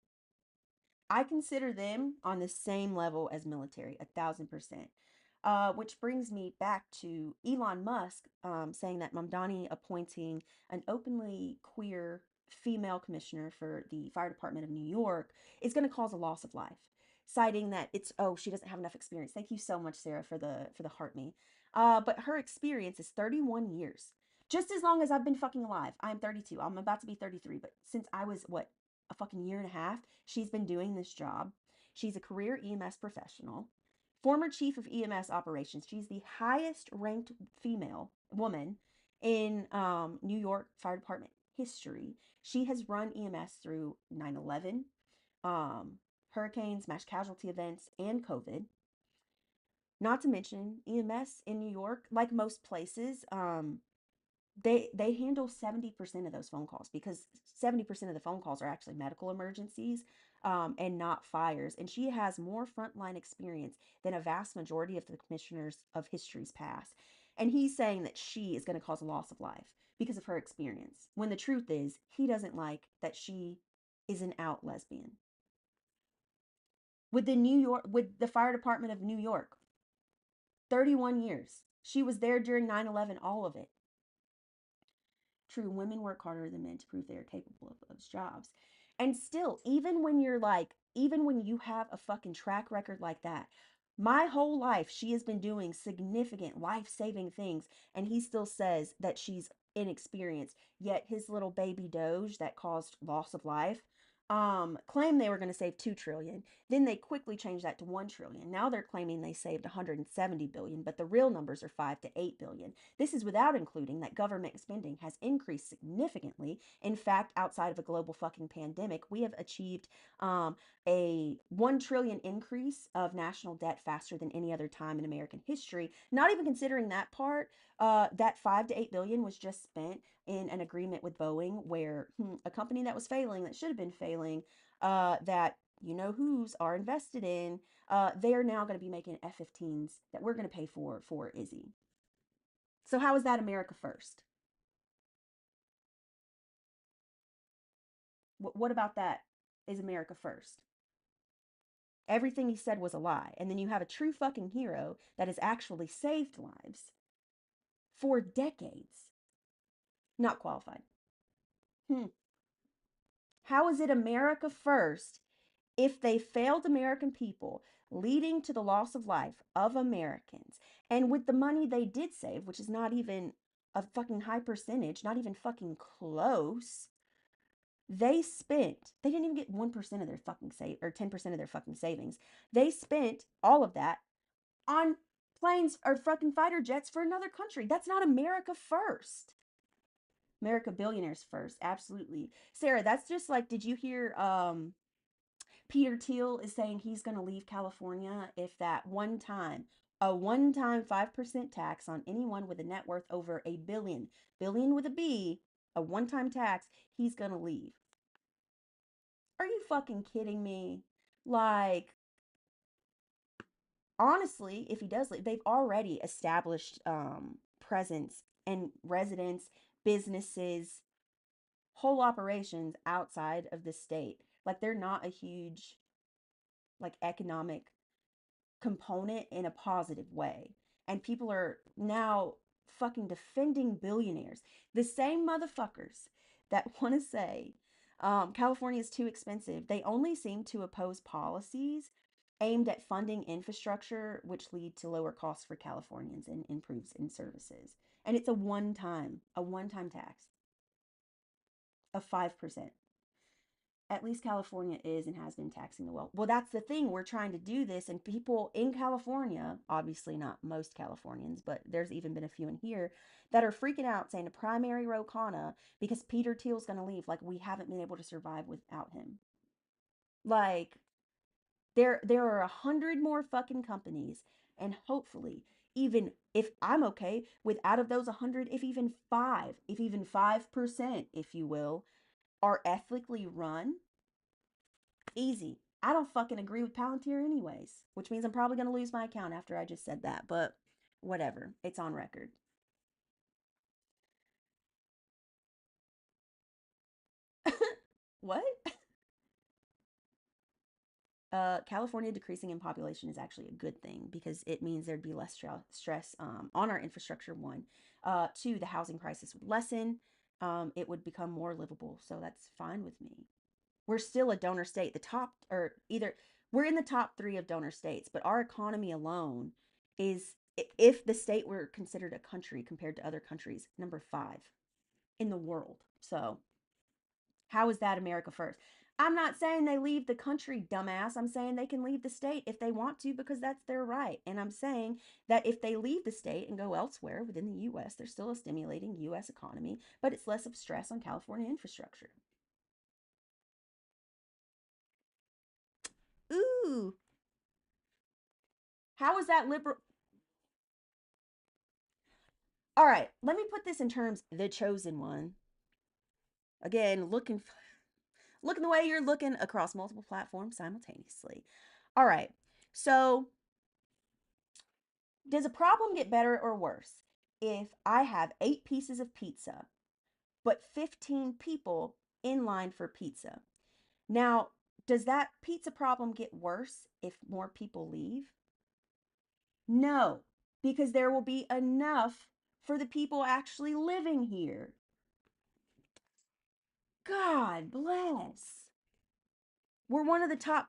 I consider them on the same level as military, 1,000%. Which brings me back to Elon Musk saying that Mamdani appointing an openly queer female commissioner for the fire department of New York is going to cause a loss of life, citing that it's, oh, she doesn't have enough experience. Thank you so much, Sarah, for the heart me. But her experience is 31 years, just as long as I've been fucking alive. I'm 32. I'm about to be 33, but since I was what, a fucking year and a half, she's been doing this job. She's a career EMS professional, former chief of EMS operations. She's the highest ranked female woman in New York Fire Department history. She has run EMS through 9/11, hurricanes, mass casualty events, and COVID. Not to mention EMS in New York, like most places, they handle 70% of those phone calls because 70% of the phone calls are actually medical emergencies, and not fires. And she has more frontline experience than a vast majority of the commissioners of history's past. And he's saying that she is going to cause a loss of life because of her experience, when the truth is he doesn't like that she is an out lesbian. With the fire department of New York, 31 years. She was there during 9/11, all of it. True, women work harder than men to prove they are capable of those jobs. And still, even when you're like, even when you have a fucking track record like that, my whole life she has been doing significant life-saving things, and he still says that she's inexperienced. Yet his little baby Doge that caused loss of life, claimed they were going to save 2 trillion. Then they quickly changed that to 1 trillion. Now they're claiming they saved 170 billion, but the real numbers are 5 to 8 billion. This is without including that government spending has increased significantly. In fact, outside of a global fucking pandemic, we have achieved a 1 trillion increase of national debt faster than any other time in American history. Not even considering that part, that 5 to 8 billion was just spent in an agreement with Boeing, where a company that was failing, that should have been failing, that you know who's are invested in, they are now going to be making F-15s that we're going to pay for Izzy. So how is that America first? What about that is America first? Everything he said was a lie. And then you have a true fucking hero that has actually saved lives for decades. Not qualified. Hmm. How is it America first if they failed American people, leading to the loss of life of Americans? And with the money they did save, which is not even a fucking high percentage, not even fucking close, they didn't even get 1% of their fucking save, or 10% of their fucking savings. They spent all of that on planes or fucking fighter jets for another country. That's not America first. America billionaires first. Absolutely. Sarah, that's just like, did you hear Peter Thiel is saying he's going to leave California if that a one-time 5% tax on anyone with a net worth over a billion with a B, a one-time tax, he's going to leave. Are you fucking kidding me? Like, honestly, if he does leave, they've already established presence and residents, businesses, whole operations outside of the state. Like, they're not a huge like economic component in a positive way. And people are now fucking defending billionaires. The same motherfuckers that want to say California is too expensive, they only seem to oppose policies aimed at funding infrastructure, which lead to lower costs for Californians and improves in services. And it's a one-time tax of 5%. At least California is and has been taxing the wealth. Well, that's the thing. We're trying to do this, and people in California, obviously not most Californians, but there's even been a few in here that are freaking out saying a primary Ro Khanna because Peter Thiel's going to leave. Like, we haven't been able to survive without him. Like, there are 100 more fucking companies, and hopefully, even if I'm okay with out of those 100, if even 5%, if you will, are ethically run, easy. I don't fucking agree with Palantir anyways, which means I'm probably going to lose my account after I just said that, but whatever. It's on record. What? California decreasing in population is actually a good thing because it means there'd be less stress on our infrastructure. One, two, the housing crisis would lessen. It would become more livable, so that's fine with me. We're still a donor state. The top, or either we're in the top three of donor states, but our economy alone is, if the state were considered a country compared to other countries, number 5 in the world. So how is that America first? I'm not saying they leave the country, dumbass. I'm saying they can leave the state if they want to because that's their right. And I'm saying that if they leave the state and go elsewhere within the US, they're still a stimulating US economy, but it's less of stress on California infrastructure. Ooh. How is that liberal? All right, let me put this in terms the chosen one. Again, looking the way you're looking across multiple platforms simultaneously. All right. So, does a problem get better or worse if I have 8 pieces of pizza but 15 people in line for pizza? Now, does that pizza problem get worse if more people leave? No, because there will be enough for the people actually living here. God bless. We're one of the top,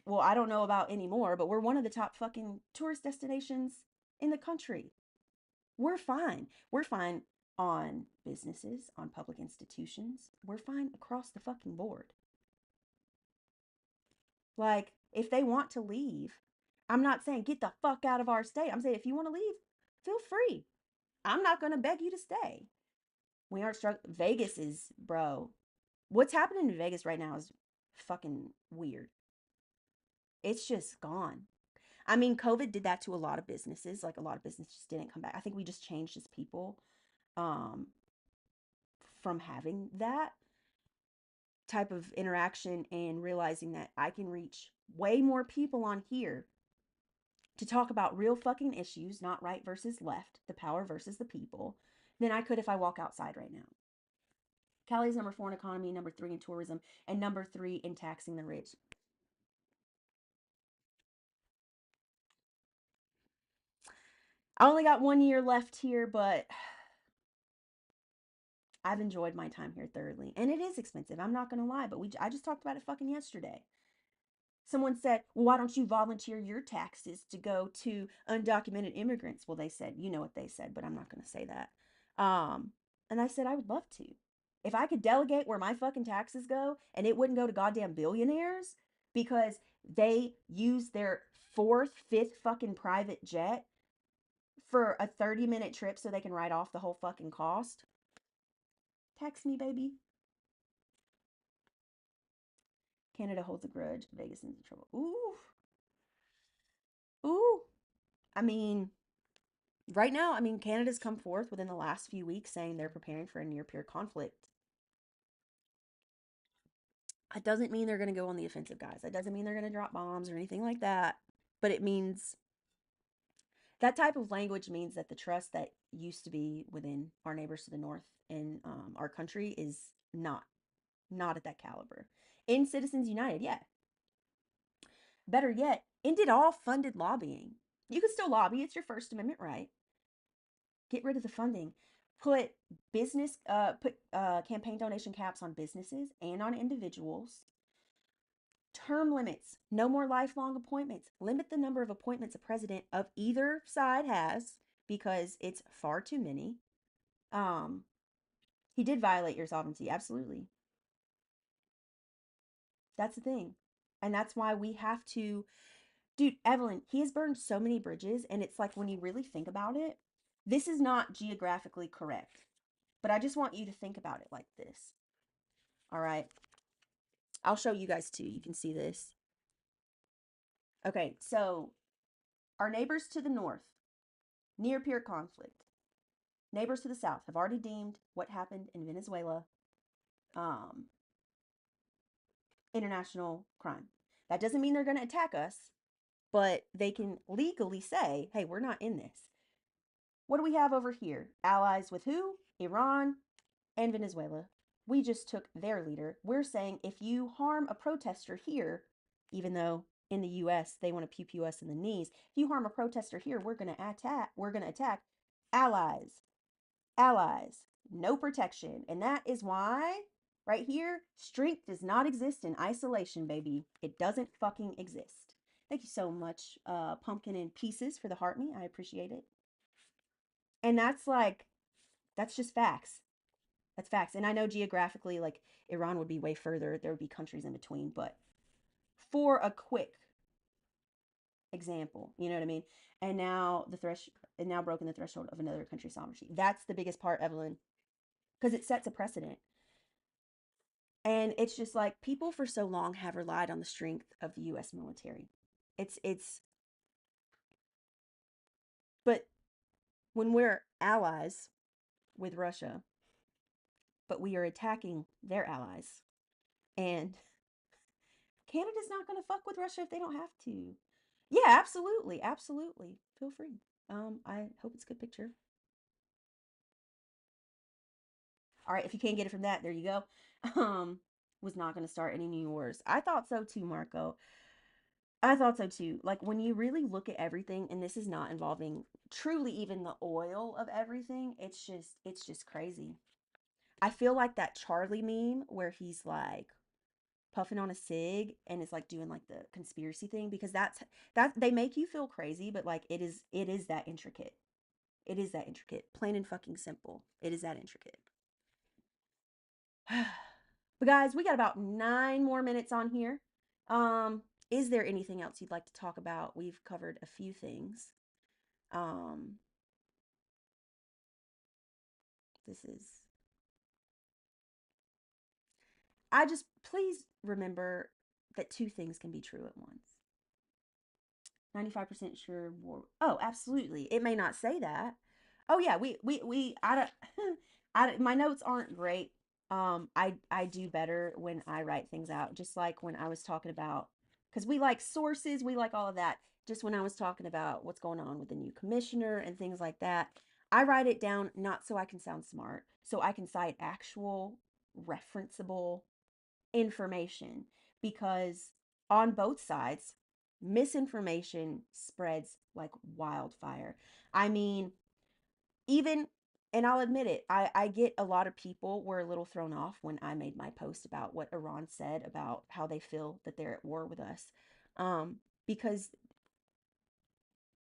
well, I don't know about anymore, but we're one of the top fucking tourist destinations in the country. We're fine. We're fine on businesses, on public institutions. We're fine across the fucking board. Like, if they want to leave, I'm not saying get the fuck out of our state. I'm saying if you want to leave, feel free. I'm not going to beg you to stay. We aren't struggling. Vegas is, bro. What's happening in Vegas right now is fucking weird. It's just gone. I mean, COVID did that to a lot of businesses. Like, a lot of businesses just didn't come back. I think we just changed as people um, from having that type of interaction and realizing that I can reach way more people on here to talk about real fucking issues, not right versus left, the power versus the people, than I could if I walk outside right now. Cali's number 4 in economy, number 3 in tourism, and number 3 in taxing the rich. I only got 1 year left here, but I've enjoyed my time here thoroughly. And it is expensive, I'm not gonna lie, but I just talked about it fucking yesterday. Someone said, well, why don't you volunteer your taxes to go to undocumented immigrants? Well, they said, you know what they said, but I'm not going to say that. And I said, I would love to. If I could delegate where my fucking taxes go and it wouldn't go to goddamn billionaires because they use their fourth, fifth fucking private jet for a 30-minute trip so they can write off the whole fucking cost, tax me, baby. Canada holds a grudge. Vegas is in trouble. Ooh. Ooh. I mean, right now, I mean, Canada's come forth within the last few weeks saying they're preparing for a near peer conflict. That doesn't mean they're going to go on the offensive, guys. That doesn't mean they're going to drop bombs or anything like that. But it means that type of language means that the trust that used to be within our neighbors to the north in our country is not at that caliber. In Citizens United, yeah. Better yet, ended all funded lobbying. You can still lobby, it's your First Amendment right. Get rid of the funding. Put campaign donation caps on businesses and on individuals. Term limits, no more lifelong appointments. Limit the number of appointments a president of either side has because it's far too many. Um, he did violate your sovereignty, absolutely. That's the thing. And that's why we have to, dude, Evelyn, he has burned so many bridges, and it's like when you really think about it, this is not geographically correct. But I just want you to think about it like this. All right. I'll show you guys too. You can see this. Okay, so our neighbors to the north, near peer conflict. Neighbors to the south have already deemed what happened in Venezuela um, international crime. That doesn't mean they're going to attack us, but they can legally say, hey, we're not in this. What do we have over here? Allies with who? Iran and Venezuela. We just took their leader. We're saying if you harm a protester here, even though in the US they want to pew pew us in the knees, if you harm a protester here, we're going to attack. We're going to attack allies. Allies. No protection. And that is why right here, strength does not exist in isolation, baby. It doesn't fucking exist. Thank you so much, Pumpkin in Pieces, for the heart me. I appreciate it. And that's like, that's just facts. That's facts. And I know geographically, like Iran would be way further. There would be countries in between. But for a quick example, you know what I mean? And now and now broken the threshold of another country's sovereignty. That's the biggest part, Evelyn, because it sets a precedent. And it's just like people for so long have relied on the strength of the US military. It's but when we're allies with Russia, but we are attacking their allies, and Canada's not going to fuck with Russia if they don't have to. Yeah, absolutely, absolutely. Feel free. I hope it's a good picture. All right, if you can't get it from that, there you go. Um, was not going to start any new wars. I thought so too, Marco. I thought so too. Like when you really look at everything, and this is not involving truly even the oil of everything, it's just crazy. I feel like that Charlie meme where he's like puffing on a cig and is like doing like the conspiracy thing because that they make you feel crazy, but like it is that intricate. It is that intricate. Plain and fucking simple. It is that intricate. But guys, we got about 9 more minutes on here. Um, is there anything else you'd like to talk about? We've covered a few things. Um, this is I just please remember that two things can be true at once. 95% sure war. Oh, absolutely. It may not say that. Oh yeah, we I don't my notes aren't great. I do better when I write things out. Just like when I was talking about cuz we like sources, we like all of that. Just when I was talking about what's going on with the new commissioner and things like that, I write it down not so I can sound smart, so I can cite actual referenceable information because on both sides, misinformation spreads like wildfire. I mean, even, and I'll admit it, I get a lot of people were a little thrown off when I made my post about what Iran said about how they feel that they're at war with us. Because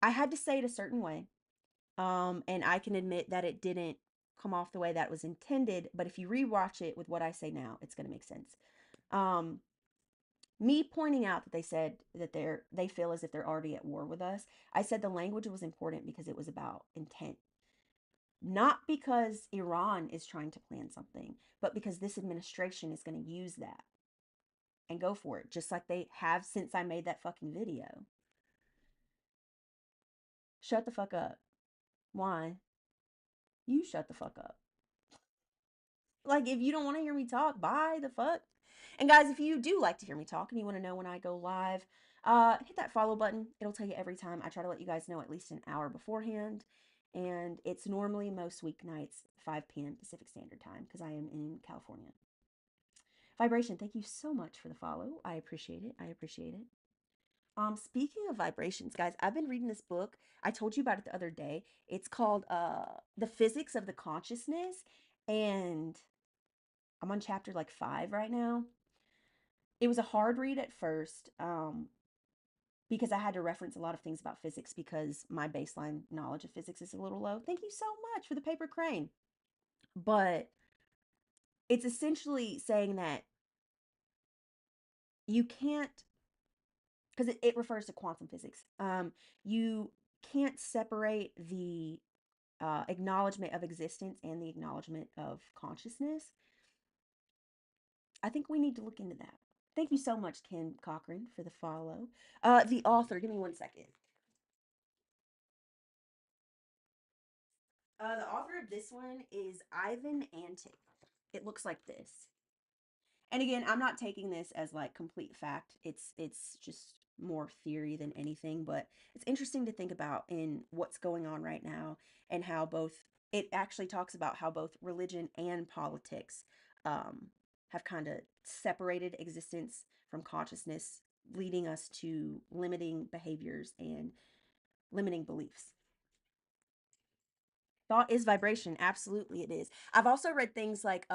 I had to say it a certain way. And I can admit that it didn't come off the way that was intended, but if you rewatch it with what I say now, it's going to make sense. Um, Me pointing out that they said that they feel as if they're already at war with us. I said the language was important because it was about intent, not because Iran is trying to plan something, but because this administration is going to use that and go for it, just like they have since I made that fucking video. Shut the fuck up. Why? You shut the fuck up. Like, if you don't want to hear me talk, bye the fuck. And guys, if you do like to hear me talk and you want to know when I go live, hit that follow button. It'll tell you every time. I try to let you guys know at least an hour beforehand. And it's normally most weeknights, 5 p.m. Pacific Standard Time, because I am in California. Vibration, thank you so much for the follow. I appreciate it. I appreciate it. Speaking of vibrations, guys, I've been reading this book. I told you about it the other day. It's called The Physics of the Consciousness. And I'm on chapter like 5 right now. It was a hard read at first because I had to reference a lot of things about physics because my baseline knowledge of physics is a little low. Thank you so much for the paper crane. But it's essentially saying that you can't, because it refers to quantum physics, you can't separate the acknowledgement of existence and the acknowledgement of consciousness. I think we need to look into that. Thank you so much, Ken Cochran, for the follow. The author, give me 1 second. The author of this one is Ivan Antic. It looks like this. And again, I'm not taking this as like complete fact. It's just more theory than anything, but it's interesting to think about in what's going on right now and how both it actually talks about how both religion and politics have kind of separated existence from consciousness, leading us to limiting behaviors and limiting beliefs. Thought is vibration. Absolutely, it is. I've also read things like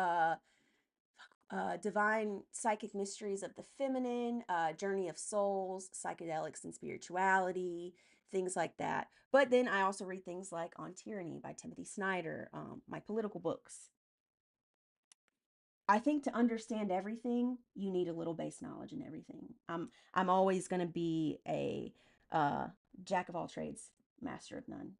Divine Psychic Mysteries of the Feminine, Journey of Souls, Psychedelics and Spirituality, things like that. But then I also read things like On Tyranny by Timothy Snyder, my political books. I think to understand everything, you need a little base knowledge in everything. I'm always going to be a uh, jack of all trades, master of none,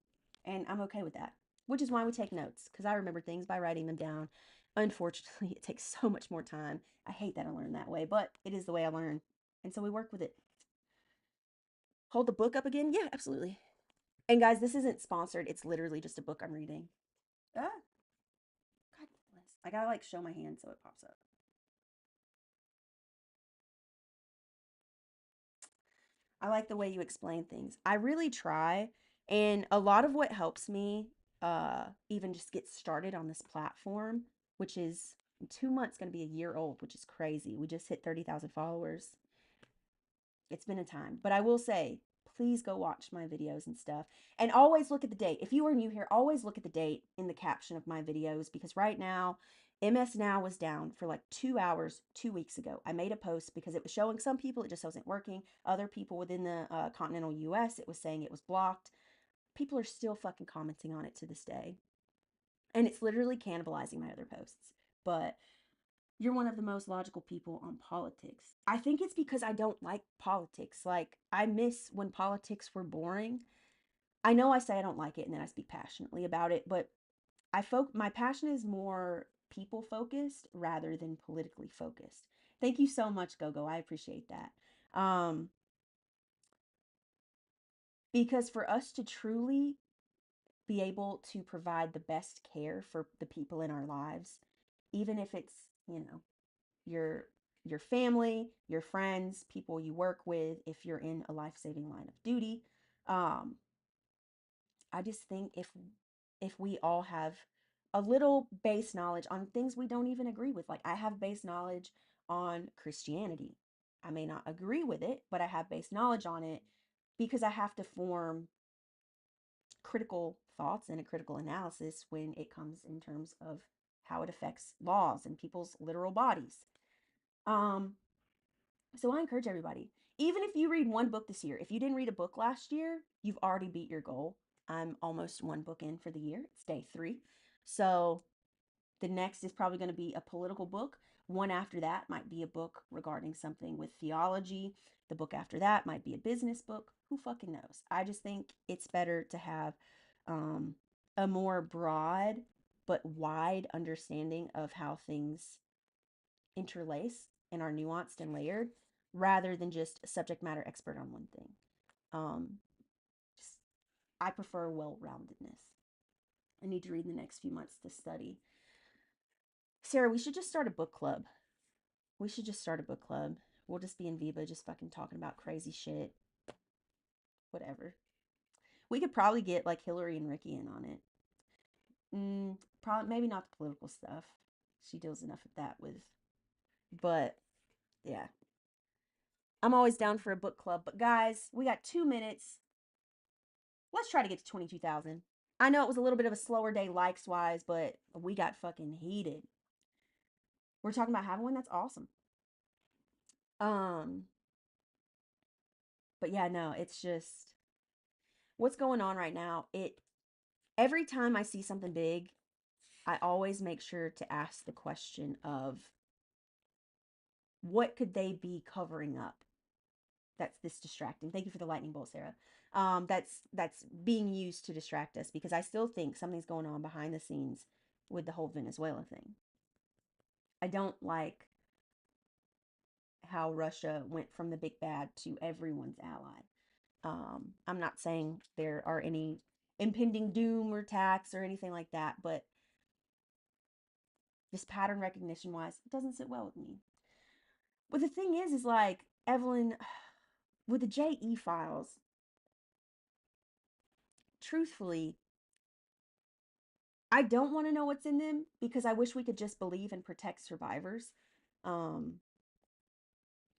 and I'm okay with that. Which is why we take notes because I remember things by writing them down. Unfortunately, it takes so much more time. I hate that I learned that way, but it is the way I learn. And so we work with it. Hold the book up again? Yeah, absolutely. And guys, this isn't sponsored. It's literally just a book I'm reading. Ah, God bless. I gotta like show my hand so it pops up. I like the way you explain things. I really try. And a lot of what helps me even just get started on this platform, which is in 2 months going to be a year old, which is crazy. We just hit 30,000 followers. It's been a time. But I will say, please go watch my videos and stuff. And always look at the date. If you are new here, always look at the date in the caption of my videos because right now, MS Now was down for like 2 hours 2 weeks ago. I made a post because it was showing some people it just wasn't working. Other people within the continental US, it was saying it was blocked. People are still fucking commenting on it to this day. And it's literally cannibalizing my other posts. But you're one of the most logical people on politics. I think it's because I don't like politics. Like, I miss when politics were boring. I know I say I don't like it and then I speak passionately about it, but my passion is more people focused rather than politically focused. Thank you so much, Gogo. I appreciate that. Because for us to truly be able to provide the best care for the people in our lives, even if it's, your your family, your friends, people you work with, if you're in a life-saving line of duty. Um, I just think if we all have a little base knowledge on things we don't even agree with. Like I have base knowledge on Christianity. I may not agree with it, but I have base knowledge on it because I have to form critical thoughts and a critical analysis when it comes in terms of how it affects laws and people's literal bodies. Um, So I encourage everybody, even if you read one book this year, if you didn't read a book last year, you've already beat your goal. I'm almost one book in for the year. It's day 3. So the next is probably going to be a political book. One after that might be a book regarding something with theology. The book after that might be a business book. Who fucking knows? I just think it's better to have um, a more broad but wide understanding of how things interlace and are nuanced and layered rather than just a subject matter expert on one thing. Um, just, I prefer well-roundedness. I need to read in the next few months to study. Sarah, we should just start a book club. We should just start a book club. We'll just be in Viva just fucking talking about crazy shit. Whatever. We could probably get like Hillary and Ricky in on it. Probably maybe not the political stuff. She deals enough with that with. But yeah, I'm always down for a book club. But guys, we got 2 minutes. Let's try to get to 22,000. I know it was a little bit of a slower day likes wise, but we got fucking heated. We're talking about having one. That's awesome. Um, but yeah, no, it's just what's going on right now. Every time I see something big, I always make sure to ask the question of what could they be covering up that's this distracting. Thank you for the lightning bolt, Sarah. That's being used to distract us because I still think something's going on behind the scenes with the whole Venezuela thing. I don't like how Russia went from the big bad to everyone's ally. I'm not saying there are any impending doom or attacks or anything like that, but just pattern recognition wise, it doesn't sit well with me. But the thing is like, Evelyn, with the JE files, truthfully, I don't want to know what's in them because I wish we could just believe and protect survivors. Um,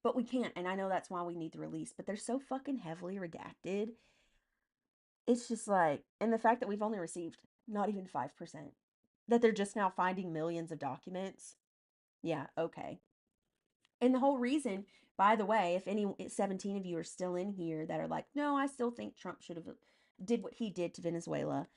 but we can't, and I know that's why we need the release, but they're so fucking heavily redacted. It's just like, and the fact that we've only received not even 5%, that they're just now finding millions of documents. Yeah, okay. And the whole reason, by the way, if any 17 of you are still in here that are like, no, I still think Trump should have did what he did to Venezuela.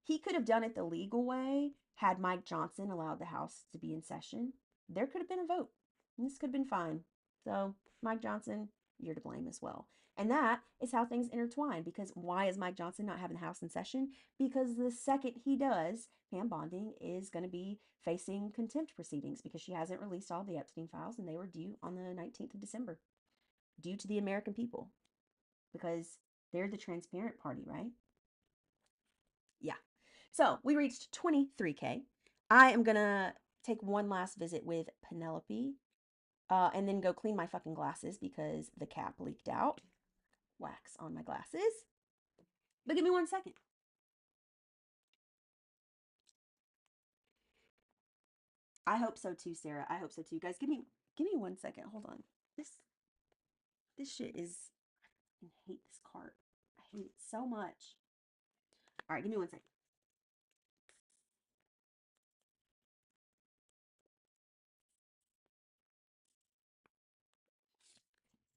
He could have done it the legal way had Mike Johnson allowed the House to be in session. There could have been a vote. This could have been fine. So, Mike Johnson, you're to blame as well. And that is how things intertwine. Because why is Mike Johnson not having the House in session? Because the second he does, Pam Bonding is going to be facing contempt proceedings because she hasn't released all the Epstein files, and they were due on the 19th of December, due to the American people, because they're the transparent party, right? Yeah. So we reached 23K. I am going to take one last visit with Penelope and then go clean my fucking glasses because the cap leaked out. Wax on my glasses. But give me 1 second. I hope so too, Sarah. I hope so too. Guys, give me 1 second. Hold on. This shit is, I hate this cart. I hate it so much. All right, give me 1 second.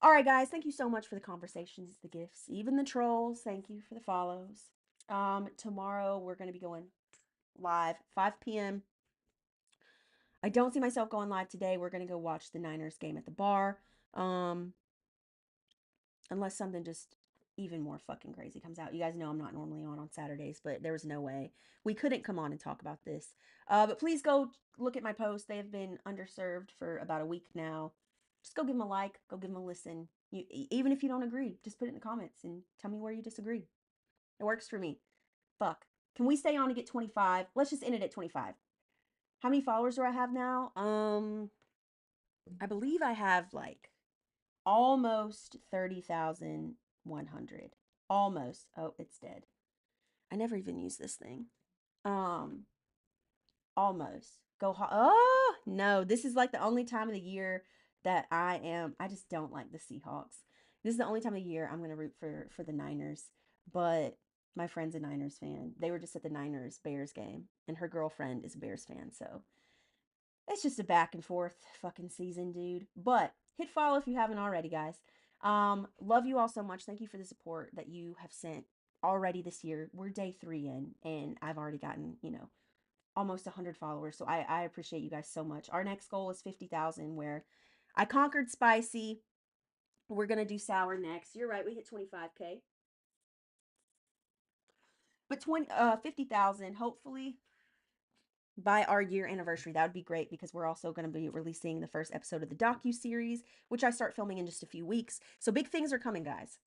All right, guys, thank you so much for the conversations, the gifts, even the trolls. Thank you for the follows. Tomorrow we're going to be going live 5 p.m. I don't see myself going live today. We're going to go watch the Niners game at the bar. Um, unless something just even more fucking crazy comes out. You guys know I'm not normally on Saturdays, but there was no way we couldn't come on and talk about this. But please go look at my posts. They have been underserved for about a week now. Just go give them a like, go give them a listen. Even if you don't agree, just put it in the comments and tell me where you disagree. It works for me. Fuck. Can we stay on to get 25? Let's just end it at 25. How many followers do I have now? I believe I have like almost 30,100. Almost. Oh, it's dead. I never even use this thing. Um, almost. Oh, no. This is like the only time of the year that I just don't like the Seahawks. This is the only time of the year I'm going to root for the Niners. But my friend's a Niners fan. They were just at the Niners Bears game, and her girlfriend is a Bears fan, so it's just a back and forth fucking season, dude. But hit follow if you haven't already, guys. Love you all so much. Thank you for the support that you have sent already this year. We're day 3 in, and I've already gotten, almost 100 followers. So I appreciate you guys so much. Our next goal is 50,000, where I conquered spicy. We're gonna do sour next. You're right. We hit 25K. But 50,000, hopefully by our year anniversary. That would be great because we're also going to be releasing the first episode of the docu-series, which I start filming in just a few weeks. So big things are coming, guys.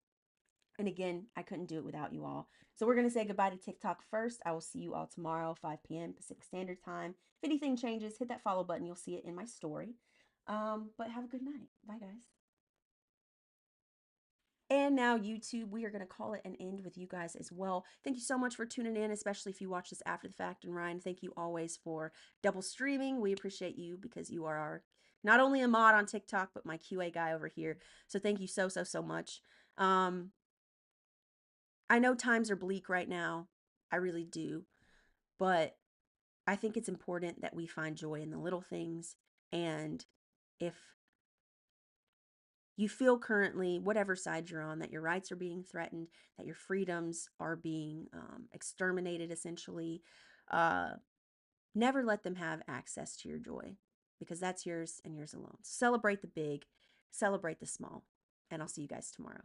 And again, I couldn't do it without you all. So we're going to say goodbye to TikTok first. I will see you all tomorrow, 5 p.m. Pacific Standard Time. If anything changes, hit that follow button. You'll see it in my story. But have a good night. Bye, guys. And now, YouTube, we are going to call it an end with you guys as well. Thank you so much for tuning in, especially if you watch this after the fact. And Ryan, thank you always for double streaming. We appreciate you because you are our not only a mod on TikTok, but my QA guy over here. So thank you so, so, so much. I know times are bleak right now. I really do. But I think it's important that we find joy in the little things. And if you feel currently, whatever side you're on, that your rights are being threatened, that your freedoms are being exterminated, essentially, uh, never let them have access to your joy, because that's yours and yours alone. Celebrate the big, celebrate the small, and I'll see you guys tomorrow.